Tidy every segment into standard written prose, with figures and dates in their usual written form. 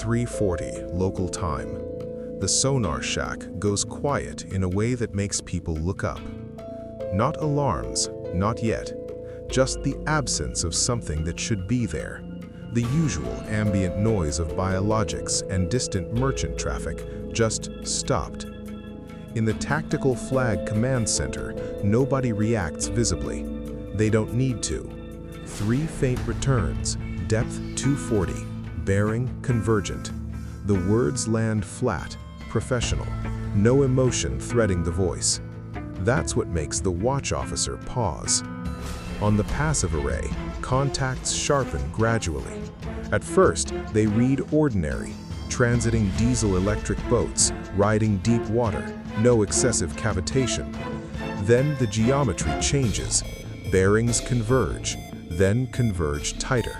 3:40 local time. The sonar shack goes quiet in a way that makes people look up. Not alarms, not yet. Just the absence of something that should be there. The usual ambient noise of biologics and distant merchant traffic just stopped. In the Tactical Flag Command Center, nobody reacts visibly. They don't need to. 3 faint returns, depth 240, bearing convergent. The words land flat, professional, no emotion threading the voice. That's what makes the watch officer pause. On the passive array, contacts sharpen gradually. At first, they read ordinary, transiting diesel-electric boats, riding deep water, no excessive cavitation. Then the geometry changes. Bearings converge, then converge tighter.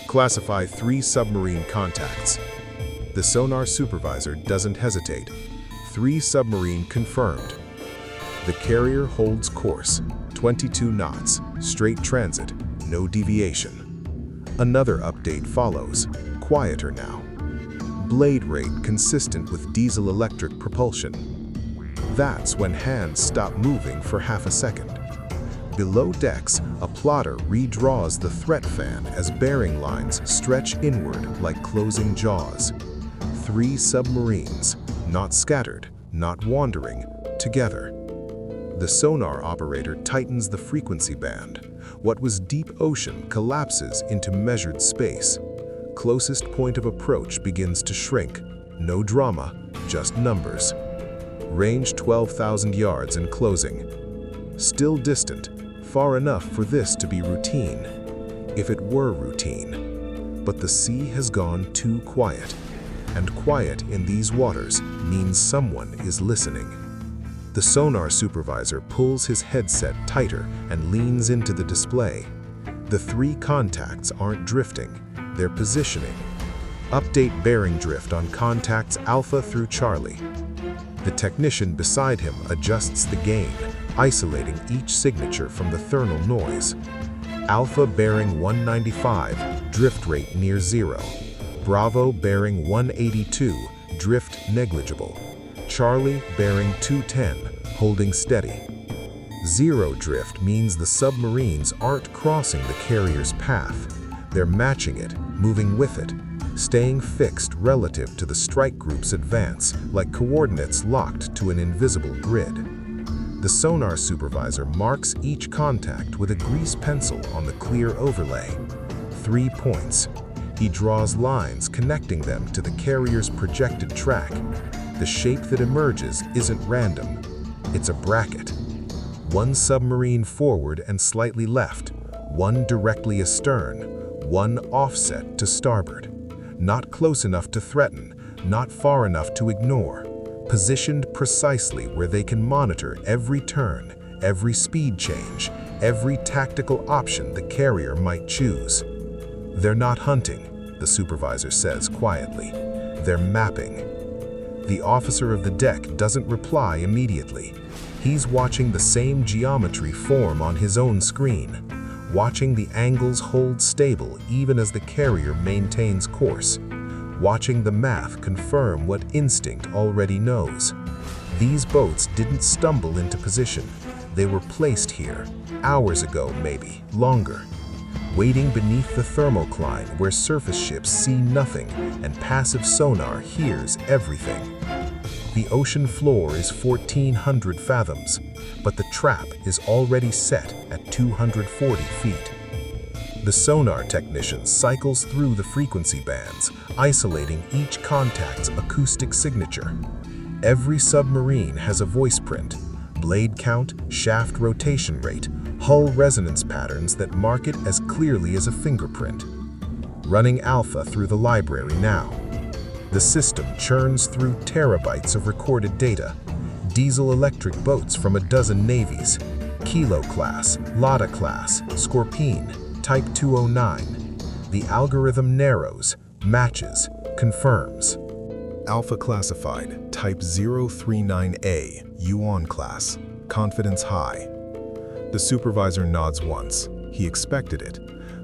Classify 3 submarine contacts. The sonar supervisor doesn't hesitate. 3 submarine confirmed. The carrier holds course, 22 knots, straight transit, no deviation. Another update follows, quieter now. Blade rate consistent with diesel-electric propulsion. That's when hands stop moving for half a second. Below decks, a plotter redraws the threat fan as bearing lines stretch inward like closing jaws. 3 submarines, not scattered, not wandering, together. The sonar operator tightens the frequency band. What was deep ocean collapses into measured space. Closest point of approach begins to shrink. No drama, just numbers. Range 12,000 yards in closing. Still distant, far enough for this to be routine. If it were routine. But the sea has gone too quiet. And quiet in these waters means someone is listening. The sonar supervisor pulls his headset tighter and leans into the display. The 3 contacts aren't drifting, they're positioning. Update bearing drift on contacts Alpha through Charlie. The technician beside him adjusts the gain, isolating each signature from the thermal noise. Alpha bearing 195, drift rate near 0. Bravo bearing 182, drift negligible. Charlie bearing 210, holding steady. 0 drift means the submarines aren't crossing the carrier's path. They're matching it, moving with it, staying fixed relative to the strike group's advance, like coordinates locked to an invisible grid. The sonar supervisor marks each contact with a grease pencil on the clear overlay. 3 points. He draws lines connecting them to the carrier's projected track. The shape that emerges isn't random. It's a bracket. 1 submarine forward and slightly left, 1 directly astern, 1 offset to starboard. Not close enough to threaten, not far enough to ignore. Positioned precisely where they can monitor every turn, every speed change, every tactical option the carrier might choose. They're not hunting, the supervisor says quietly. They're mapping. The officer of the deck doesn't reply immediately. He's watching the same geometry form on his own screen, watching the angles hold stable even as the carrier maintains course, watching the math confirm what instinct already knows. These boats didn't stumble into position. They were placed here, hours ago maybe, longer. Waiting beneath the thermocline where surface ships see nothing and passive sonar hears everything. The ocean floor is 1,400 fathoms, but the trap is already set at 240 feet. The sonar technician cycles through the frequency bands, isolating each contact's acoustic signature. Every submarine has a voice print, blade count, shaft rotation rate, hull resonance patterns that mark it as clearly as a fingerprint. Running Alpha through the library now. The system churns through terabytes of recorded data. Diesel-electric boats from a dozen navies. Kilo class, Lada class, Scorpene, Type 209. The algorithm narrows, matches, confirms. Alpha classified, Type 039A, Yuan class, confidence high. The supervisor nods once. He expected it.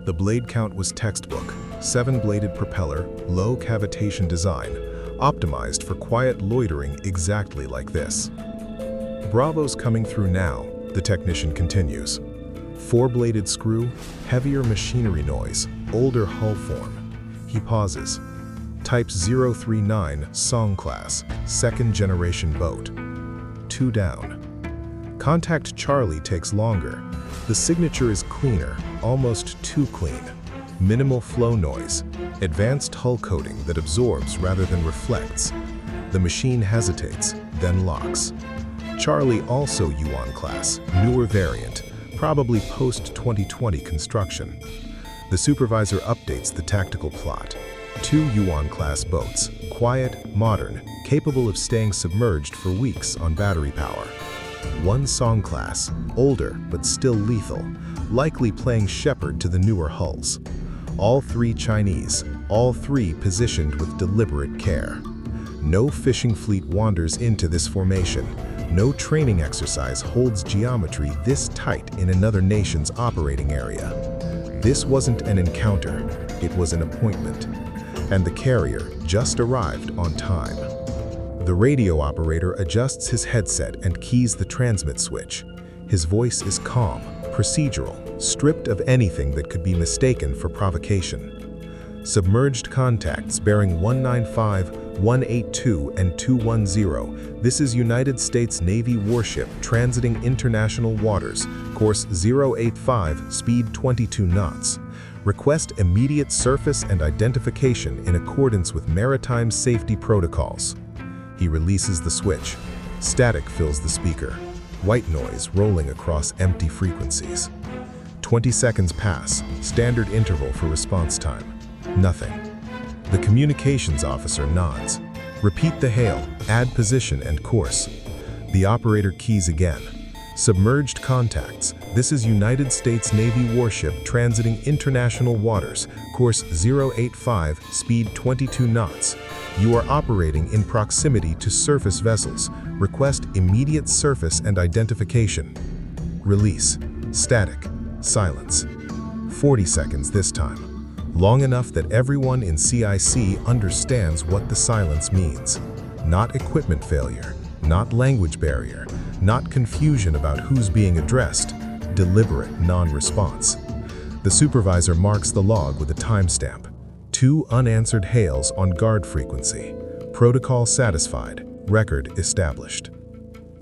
The blade count was textbook, 7-bladed propeller, low cavitation design, optimized for quiet loitering exactly like this. "Bravo's coming through now," the technician continues. 4-bladed screw, heavier machinery noise, older hull form. He pauses. Type 039 Song Class, 2nd generation boat. 2 down. Contact Charlie takes longer. The signature is cleaner, almost too clean. Minimal flow noise, advanced hull coating that absorbs rather than reflects. The machine hesitates, then locks. Charlie also Yuan class, newer variant, probably post-2020 construction. The supervisor updates the tactical plot. 2 Yuan class boats, quiet, modern, capable of staying submerged for weeks on battery power. 1 Song class, older but still lethal, likely playing shepherd to the newer hulls. All 3 Chinese, all 3 positioned with deliberate care. No fishing fleet wanders into this formation. No training exercise holds geometry this tight in another nation's operating area. This wasn't an encounter, it was an appointment. And the carrier just arrived on time. The radio operator adjusts his headset and keys the transmit switch. His voice is calm, procedural, stripped of anything that could be mistaken for provocation. Submerged contacts bearing 195, 182, and 210. This is United States Navy warship transiting international waters, course 085, speed 22 knots. Request immediate surface and identification in accordance with maritime safety protocols. He releases the switch. Static fills the speaker. White noise rolling across empty frequencies. 20 seconds pass, standard interval for response time. Nothing. The communications officer nods. Repeat the hail, add position and course. The operator keys again. Submerged contacts. This is United States Navy warship transiting international waters, course 085, speed 22 knots. You are operating in proximity to surface vessels. Request immediate surface and identification. Release. Static. Silence. 40 seconds this time. Long enough that everyone in CIC understands what the silence means. Not equipment failure, not language barrier, not confusion about who's being addressed, deliberate non-response. The supervisor marks the log with a timestamp. 2 unanswered hails on guard frequency. Protocol satisfied, record established.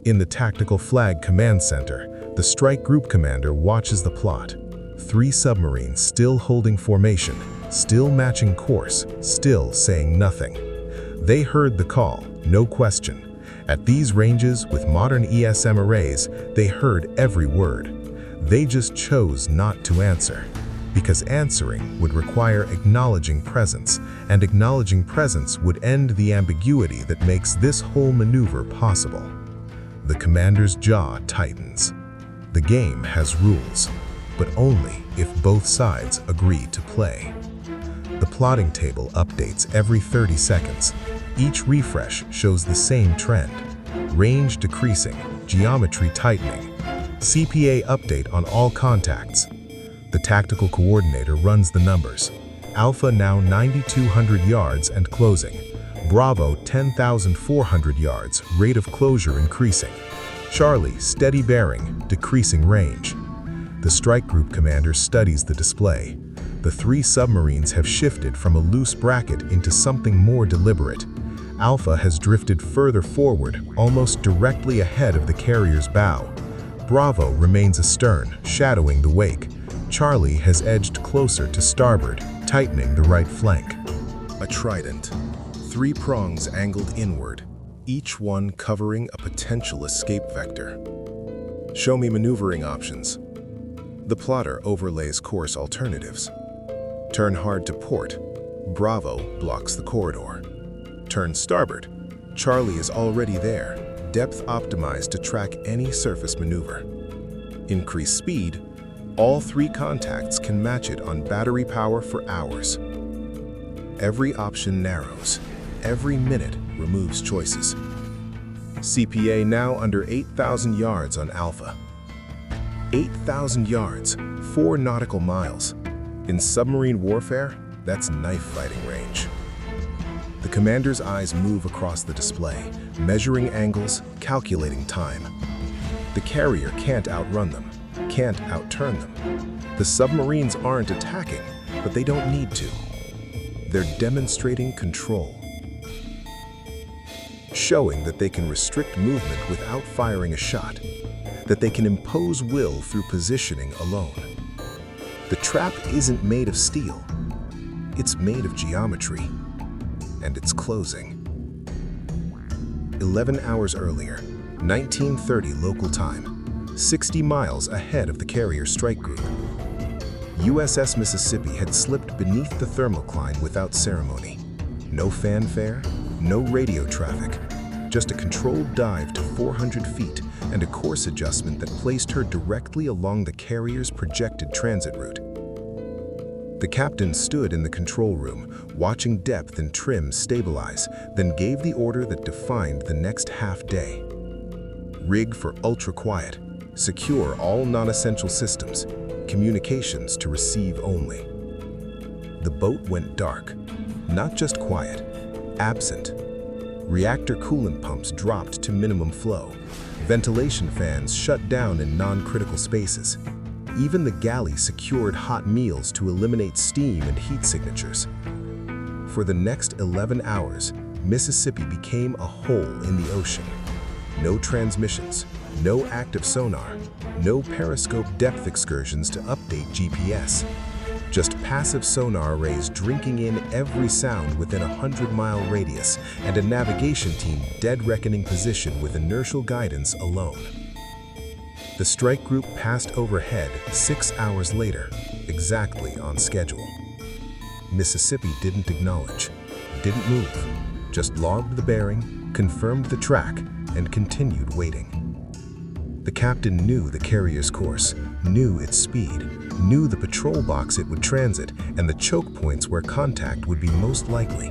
In the Tactical Flag Command Center, the strike group commander watches the plot. 3 submarines still holding formation, still matching course, still saying nothing. They heard the call, no question. At these ranges, with modern ESM arrays, they heard every word. They just chose not to answer, because answering would require acknowledging presence, and acknowledging presence would end the ambiguity that makes this whole maneuver possible. The commander's jaw tightens. The game has rules, but only if both sides agree to play. The plotting table updates every 30 seconds. Each refresh shows the same trend. Range decreasing, geometry tightening. CPA update on all contacts. The tactical coordinator runs the numbers. Alpha now 9,200 yards and closing. Bravo 10,400 yards, rate of closure increasing. Charlie steady bearing, decreasing range. The strike group commander studies the display. The 3 submarines have shifted from a loose bracket into something more deliberate. Alpha has drifted further forward, almost directly ahead of the carrier's bow. Bravo remains astern, shadowing the wake. Charlie has edged closer to starboard, tightening the right flank. A trident. 3 prongs angled inward, each one covering a potential escape vector. Show me maneuvering options. The plotter overlays course alternatives. Turn hard to port. Bravo blocks the corridor. Turn starboard. Charlie is already there, depth optimized to track any surface maneuver. Increase speed. All 3 contacts can match it on battery power for hours. Every option narrows. Every minute removes choices. CPA now under 8,000 yards on Alpha. 8,000 yards, 4 nautical miles. In submarine warfare, that's knife fighting range. The commander's eyes move across the display, measuring angles, calculating time. The carrier can't outrun them, can't outturn them. The submarines aren't attacking, but they don't need to. They're demonstrating control, showing that they can restrict movement without firing a shot, that they can impose will through positioning alone. The trap isn't made of steel, it's made of geometry, and it's closing. 11 hours earlier, 1930 local time, 60 miles ahead of the carrier strike group, USS Mississippi had slipped beneath the thermocline without ceremony. No fanfare, no radio traffic, just a controlled dive to 400 feet and a course adjustment that placed her directly along the carrier's projected transit route. The captain stood in the control room, watching depth and trim stabilize, then gave the order that defined the next half-day. Rig for ultra-quiet, secure all non-essential systems, communications to receive only. The boat went dark, not just quiet, absent. Reactor coolant pumps dropped to minimum flow. Ventilation fans shut down in non-critical spaces. Even the galley secured hot meals to eliminate steam and heat signatures. For the next 11 hours, Mississippi became a hole in the ocean. No transmissions, no active sonar, no periscope depth excursions to update GPS. Just passive sonar arrays drinking in every sound within a 100-mile radius and a navigation team dead reckoning position with inertial guidance alone. The strike group passed overhead 6 hours later, exactly on schedule. Mississippi didn't acknowledge, didn't move, just logged the bearing, confirmed the track, and continued waiting. The captain knew the carrier's course, knew its speed, knew the patrol box it would transit, and the choke points where contact would be most likely.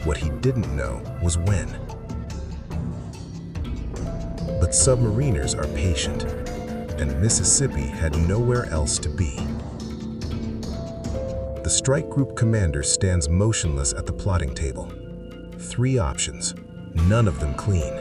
What he didn't know was when. But submariners are patient, and Mississippi had nowhere else to be. The strike group commander stands motionless at the plotting table. 3 options, none of them clean.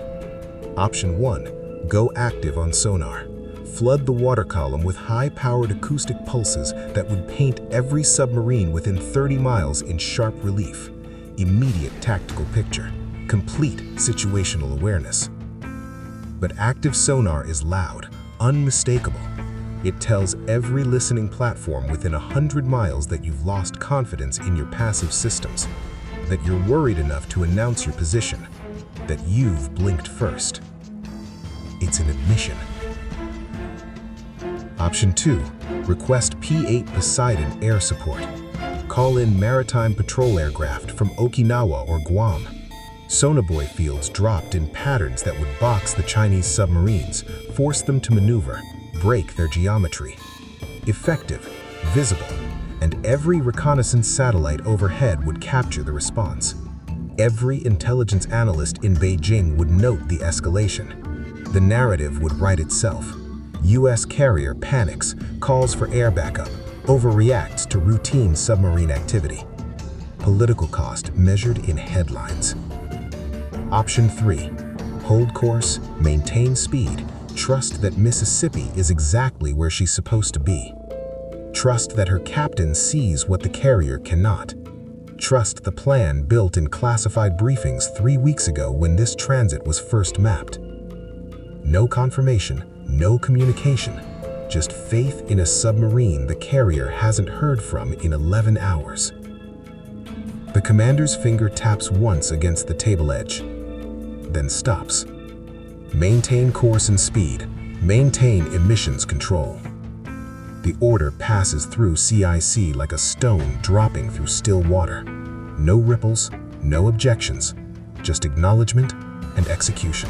Option 1. Go active on sonar. Flood the water column with high-powered acoustic pulses that would paint every submarine within 30 miles in sharp relief. Immediate tactical picture. Complete situational awareness. But active sonar is loud, unmistakable. It tells every listening platform within 100 miles that you've lost confidence in your passive systems, that you're worried enough to announce your position, that you've blinked first. It's an admission. Option 2. Request P-8 Poseidon air support. Call in maritime patrol aircraft from Okinawa or Guam. Sonobuoy fields dropped in patterns that would box the Chinese submarines, force them to maneuver, break their geometry. Effective, visible, and every reconnaissance satellite overhead would capture the response. Every intelligence analyst in Beijing would note the escalation. The narrative would write itself. U.S. carrier panics, calls for air backup, overreacts to routine submarine activity. Political cost measured in headlines. Option 3. Hold course, maintain speed, trust that Mississippi is exactly where she's supposed to be. Trust that her captain sees what the carrier cannot. Trust the plan built in classified briefings 3 weeks ago when this transit was first mapped. No confirmation, no communication, just faith in a submarine the carrier hasn't heard from in 11 hours. The commander's finger taps once against the table edge, then stops. Maintain course and speed, maintain emissions control. The order passes through CIC like a stone dropping through still water. No ripples, no objections, just acknowledgement and execution.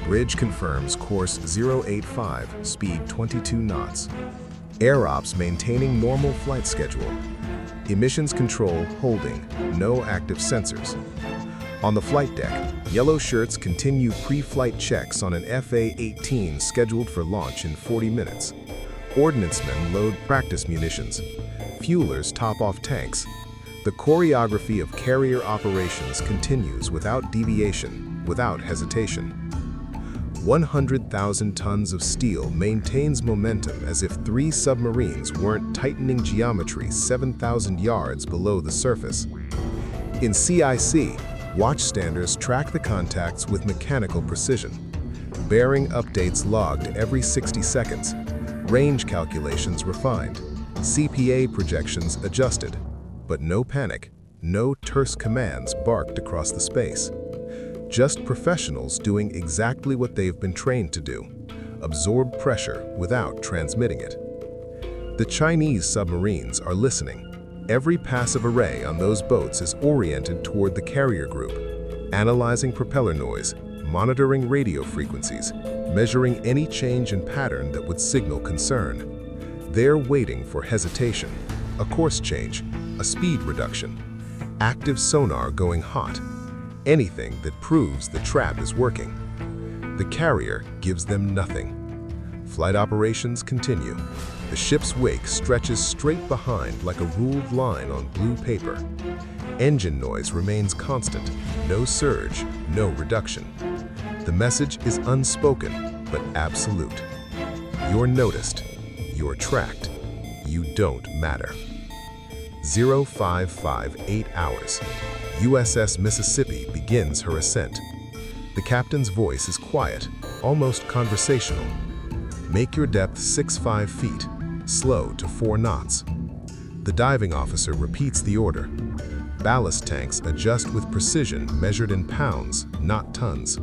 Bridge confirms course 085, speed 22 knots. Air ops maintaining normal flight schedule. Emissions control holding, no active sensors. On the flight deck, yellow shirts continue pre-flight checks on an FA-18 scheduled for launch in 40 minutes. Ordnancemen load practice munitions. Fuelers top off tanks. The choreography of carrier operations continues without deviation, without hesitation. 100,000 tons of steel maintains momentum as if 3 submarines weren't tightening geometry 7,000 yards below the surface. In CIC, watchstanders track the contacts with mechanical precision. Bearing updates logged every 60 seconds. Range calculations refined. CPA projections adjusted. But no panic, no terse commands barked across the space. Just professionals doing exactly what they've been trained to do, absorb pressure without transmitting it. The Chinese submarines are listening. Every passive array on those boats is oriented toward the carrier group, analyzing propeller noise, monitoring radio frequencies, measuring any change in pattern that would signal concern. They're waiting for hesitation, a course change, a speed reduction, active sonar going hot, anything that proves the trap is working. The carrier gives them nothing. Flight operations continue. The ship's wake stretches straight behind like a ruled line on blue paper. Engine noise remains constant, no surge, no reduction. The message is unspoken, but absolute. You're noticed, you're tracked, you don't matter. 0558 hours. USS Mississippi begins her ascent. The captain's voice is quiet, almost conversational. Make your depth 65 feet, slow to 4 knots. The diving officer repeats the order. Ballast tanks adjust with precision measured in pounds, not tons.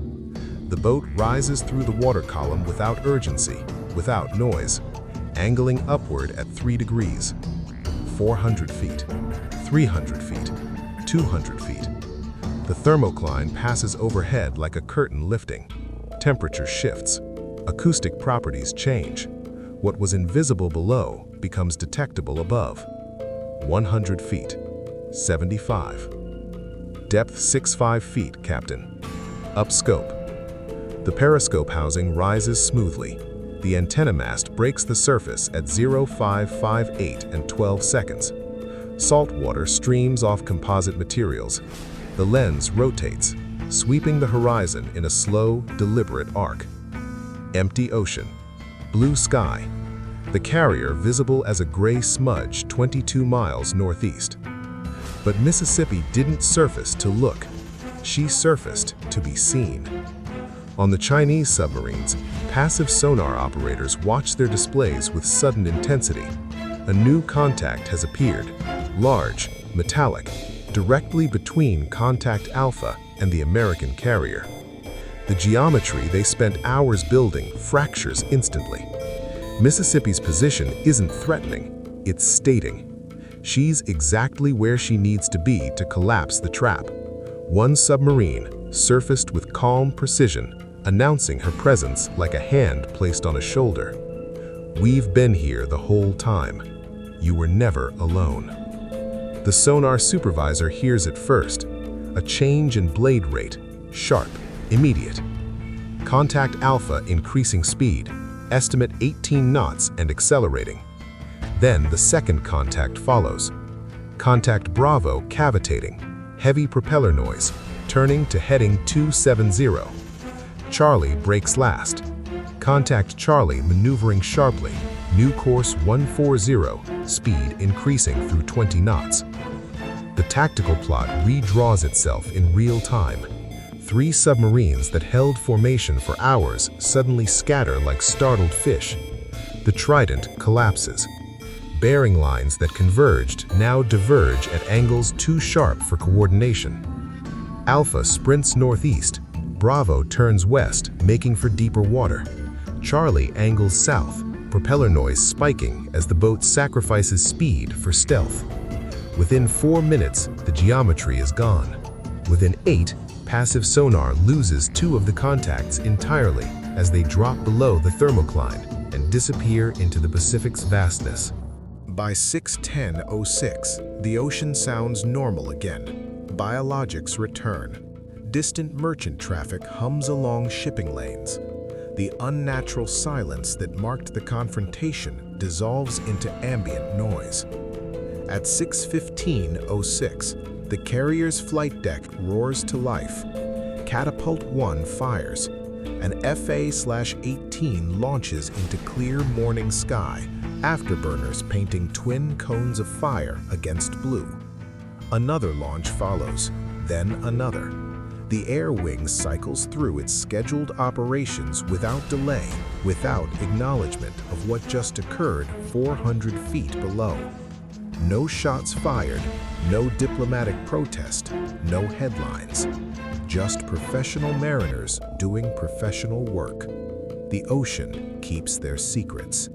The boat rises through the water column without urgency, without noise, angling upward at 3 degrees. 400 feet, 300 feet, 200 feet. The thermocline passes overhead like a curtain lifting. Temperature shifts. Acoustic properties change. What was invisible below becomes detectable above. 100 feet, 75. Depth 65 feet, Captain. Up scope. The periscope housing rises smoothly. The antenna mast breaks the surface at 0558 and 12 seconds. Salt water streams off composite materials. The lens rotates, sweeping the horizon in a slow, deliberate arc. Empty ocean. Blue sky. The carrier visible as a gray smudge 22 miles northeast. But Mississippi didn't surface to look. She surfaced to be seen. On the Chinese submarines, passive sonar operators watch their displays with sudden intensity. A new contact has appeared, large, metallic, directly between contact Alpha and the American carrier. The geometry they spent hours building fractures instantly. Mississippi's position isn't threatening, it's stating. She's exactly where she needs to be to collapse the trap. One submarine surfaced with calm precision, announcing her presence like a hand placed on a shoulder. We've been here the whole time. You were never alone. The sonar supervisor hears it first. A change in blade rate, sharp, immediate. Contact Alpha increasing speed, estimate 18 knots and accelerating. Then the second contact follows. Contact Bravo cavitating, heavy propeller noise, turning to heading 270. Charlie breaks last. Contact Charlie maneuvering sharply, new course 140, speed increasing through 20 knots. The tactical plot redraws itself in real time. 3 submarines that held formation for hours suddenly scatter like startled fish. The Trident collapses. Bearing lines that converged now diverge at angles too sharp for coordination. Alpha sprints northeast. Bravo turns west, making for deeper water. Charlie angles south, propeller noise spiking as the boat sacrifices speed for stealth. Within 4 minutes, the geometry is gone. Within 8, passive sonar loses 2 of the contacts entirely as they drop below the thermocline and disappear into the Pacific's vastness. By 6:10:06, the ocean sounds normal again. Biologics return. Distant merchant traffic hums along shipping lanes. The unnatural silence that marked the confrontation dissolves into ambient noise. At 6:15:06, the carrier's flight deck roars to life. Catapult 1 fires. An FA/18 launches into clear morning sky, afterburners painting twin cones of fire against blue. Another launch follows, then another. The air wing cycles through its scheduled operations without delay, without acknowledgement of what just occurred 400 feet below. No shots fired, no diplomatic protest, no headlines. Just professional mariners doing professional work. The ocean keeps their secrets.